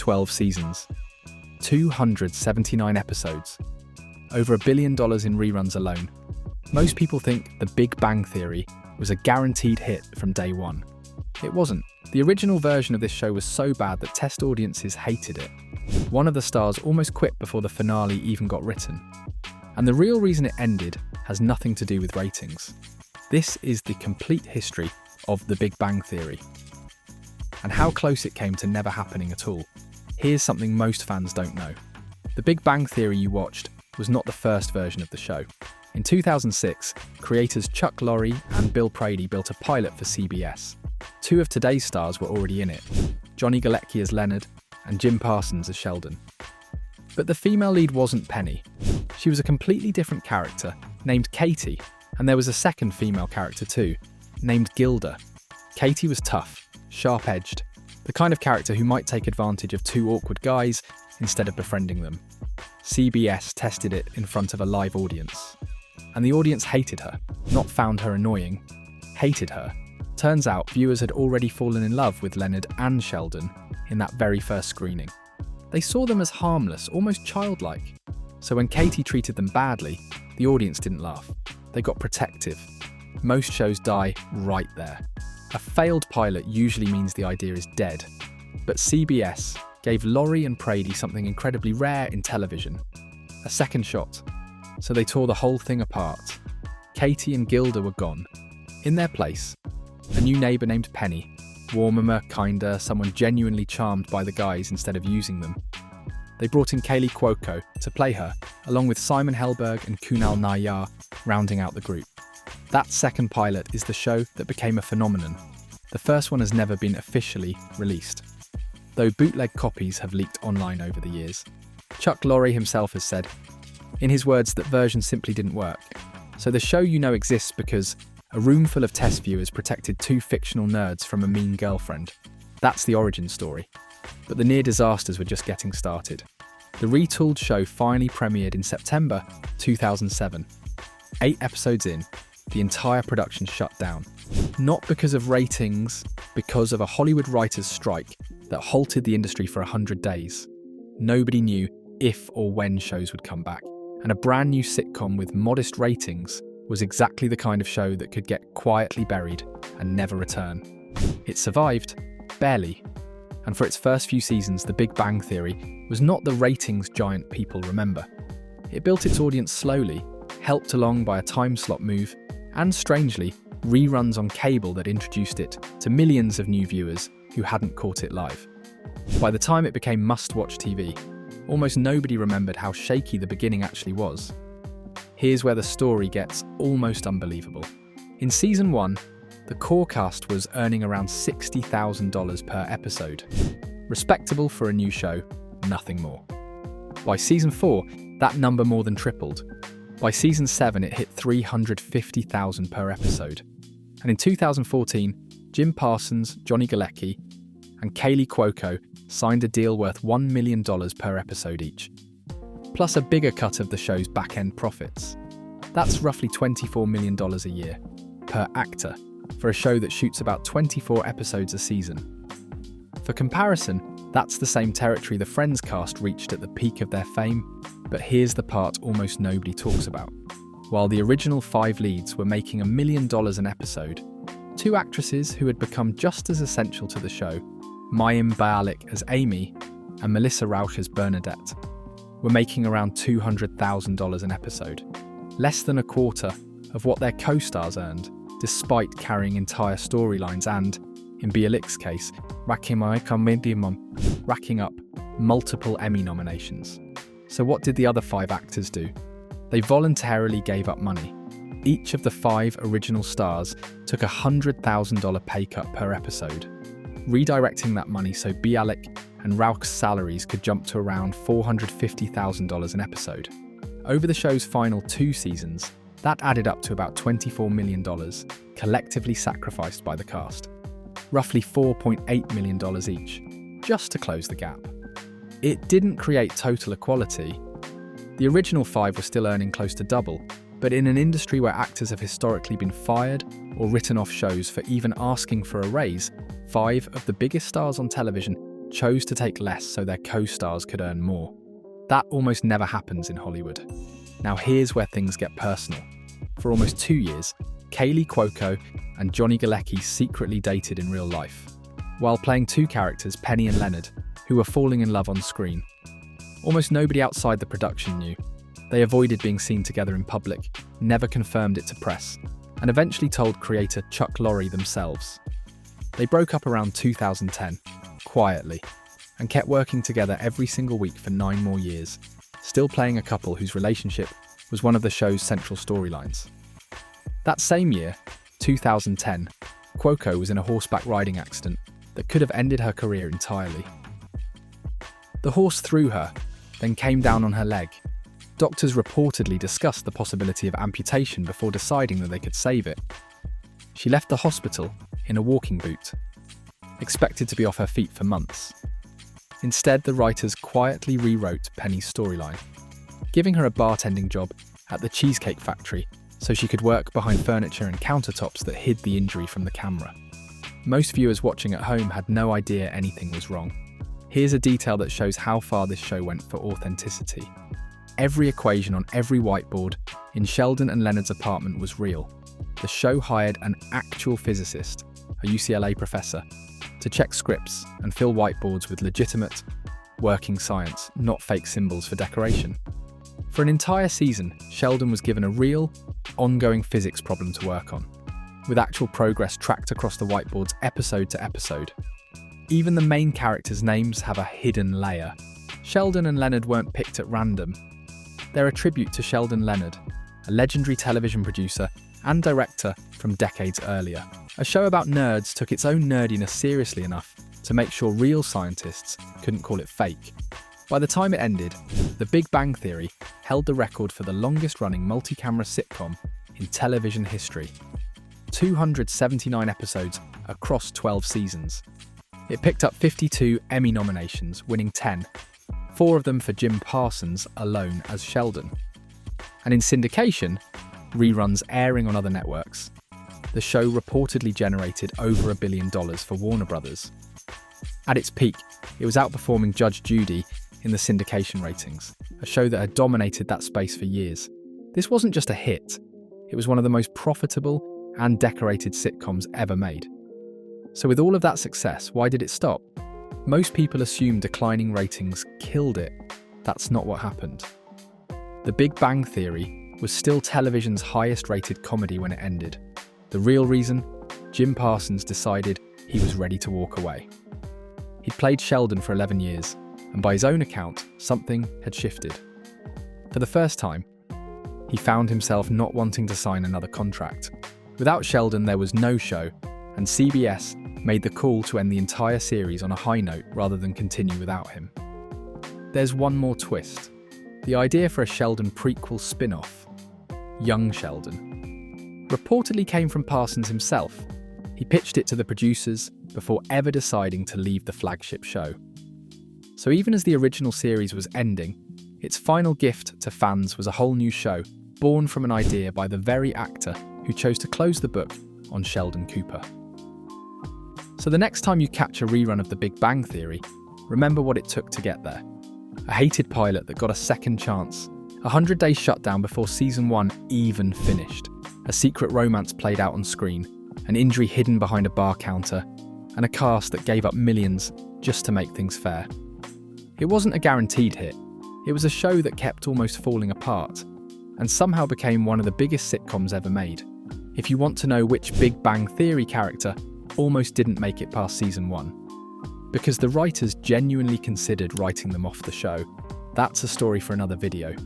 12 seasons, 279 episodes, over $1 billion in reruns alone. Most people think The Big Bang Theory was a guaranteed hit from day one. It wasn't. The original version of this show was so bad that test audiences hated it. One of the stars almost quit before the finale even got written. And the real reason it ended has nothing to do with ratings. This is the complete history of The Big Bang Theory, and how close it came to never happening at all. Here's something most fans don't know. The Big Bang Theory you watched was not the first version of the show. In 2006, creators Chuck Lorre and Bill Prady built a pilot for CBS. Two of today's stars were already in it, Johnny Galecki as Leonard and Jim Parsons as Sheldon. But the female lead wasn't Penny. She was a completely different character named Katie, and there was a second female character too, named Gilda. Katie was tough, sharp-edged, the kind of character who might take advantage of two awkward guys instead of befriending them. CBS tested it in front of a live audience. And the audience hated her, not found her annoying, hated her. Turns out viewers had already fallen in love with Leonard and Sheldon in that very first screening. They saw them as harmless, almost childlike. So when Katie treated them badly, the audience didn't laugh. They got protective. Most shows die right there. A failed pilot usually means the idea is dead. But CBS gave Lorre and Prady something incredibly rare in television, a second shot. So they tore the whole thing apart. Katie and Gilda were gone. In their place, a new neighbour named Penny, warmer, kinder, someone genuinely charmed by the guys instead of using them. They brought in Kaley Cuoco to play her, along with Simon Helberg and Kunal Nayyar rounding out the group. That second pilot is the show that became a phenomenon. The first one has never been officially released, though bootleg copies have leaked online over the years. Chuck Lorre himself has said, in his words, that version simply didn't work. So the show you know exists because a room full of test viewers protected two fictional nerds from a mean girlfriend. That's the origin story. But the near disasters were just getting started. The retooled show finally premiered in September 2007. 8 episodes in, the entire production shut down. Not because of ratings, because of a Hollywood writers' strike that halted the industry for 100 days. Nobody knew if or when shows would come back, and a brand new sitcom with modest ratings was exactly the kind of show that could get quietly buried and never return. It survived, barely, and for its first few seasons, The Big Bang Theory was not the ratings giant people remember. It built its audience slowly, helped along by a time slot move, and strangely, reruns on cable that introduced it to millions of new viewers who hadn't caught it live. By the time it became must-watch TV, almost nobody remembered how shaky the beginning actually was. Here's where the story gets almost unbelievable. In season 1, the core cast was earning around $60,000 per episode. Respectable for a new show, nothing more. By season 4, that number more than tripled. By season 7, it hit $350,000 per episode. And in 2014, Jim Parsons, Johnny Galecki, and Kaley Cuoco signed a deal worth $1 million per episode each, plus a bigger cut of the show's back-end profits. That's roughly $24 million a year, per actor, for a show that shoots about 24 episodes a season. For comparison, that's the same territory the Friends cast reached at the peak of their fame, but here's the part almost nobody talks about. While the original 5 leads were making $1 million an episode, 2 actresses who had become just as essential to the show, Mayim Bialik as Amy and Melissa Rauch as Bernadette, were making around $200,000 an episode, less than a quarter of what their co-stars earned, despite carrying entire storylines and, in Bialik's case, racking up multiple Emmy nominations. So what did the other 5 actors do? They voluntarily gave up money. Each of the 5 original stars took a $100,000 pay cut per episode, redirecting that money so Bialik and Rauch's salaries could jump to around $450,000 an episode. Over the show's final 2 seasons, that added up to about $24 million, collectively sacrificed by the cast. Roughly $4.8 million each, just to close the gap. It didn't create total equality. The original 5 were still earning close to double, but in an industry where actors have historically been fired or written off shows for even asking for a raise, 5 of the biggest stars on television chose to take less so their co-stars could earn more. That almost never happens in Hollywood. Now here's where things get personal. For almost 2 years, Kaylee Cuoco and Johnny Galecki secretly dated in real life, while playing two characters, Penny and Leonard, who were falling in love on screen. Almost nobody outside the production knew. They avoided being seen together in public, never confirmed it to press, and eventually told creator Chuck Lorre themselves. They broke up around 2010, quietly, and kept working together every single week for 9 more years, still playing a couple whose relationship was one of the show's central storylines. That same year, 2010, Cuoco was in a horseback riding accident that could have ended her career entirely. The horse threw her, then came down on her leg. Doctors reportedly discussed the possibility of amputation before deciding that they could save it. She left the hospital in a walking boot, expected to be off her feet for months. Instead, the writers quietly rewrote Penny's storyline, giving her a bartending job at the Cheesecake Factory so she could work behind furniture and countertops that hid the injury from the camera. Most viewers watching at home had no idea anything was wrong. Here's a detail that shows how far this show went for authenticity. Every equation on every whiteboard in Sheldon and Leonard's apartment was real. The show hired an actual physicist, a UCLA professor, to check scripts and fill whiteboards with legitimate, working science, not fake symbols for decoration. For an entire season, Sheldon was given a real, ongoing physics problem to work on, with actual progress tracked across the whiteboards episode to episode. Even the main characters' names have a hidden layer. Sheldon and Leonard weren't picked at random. They're a tribute to Sheldon Leonard, a legendary television producer and director from decades earlier. A show about nerds took its own nerdiness seriously enough to make sure real scientists couldn't call it fake. By the time it ended, The Big Bang Theory held the record for the longest-running multi-camera sitcom in television history. 279 episodes across 12 seasons. It picked up 52 Emmy nominations, winning 10, 4 of them for Jim Parsons alone as Sheldon. And in syndication, reruns airing on other networks, the show reportedly generated over $1 billion for Warner Brothers. At its peak, it was outperforming Judge Judy in the syndication ratings, a show that had dominated that space for years. This wasn't just a hit, it was one of the most profitable and decorated sitcoms ever made. So with all of that success, why did it stop? Most people assume declining ratings killed it. That's not what happened. The Big Bang Theory was still television's highest-rated comedy when it ended. The real reason? Jim Parsons decided he was ready to walk away. He'd played Sheldon for 11 years, and by his own account, something had shifted. For the first time, he found himself not wanting to sign another contract. Without Sheldon, there was no show, and CBS made the call to end the entire series on a high note rather than continue without him. There's one more twist. The idea for a Sheldon prequel spin-off, Young Sheldon, reportedly came from Parsons himself. He pitched it to the producers before ever deciding to leave the flagship show. So even as the original series was ending, its final gift to fans was a whole new show, born from an idea by the very actor who chose to close the book on Sheldon Cooper. So the next time you catch a rerun of The Big Bang Theory, remember what it took to get there. A hated pilot that got a second chance, a 100-day shutdown before season 1 even finished, a secret romance played out on screen, an injury hidden behind a bar counter, and a cast that gave up millions just to make things fair. It wasn't a guaranteed hit. It was a show that kept almost falling apart, and somehow became one of the biggest sitcoms ever made. If you want to know which Big Bang Theory character almost didn't make it past season 1, because the writers genuinely considered writing them off the show, that's a story for another video.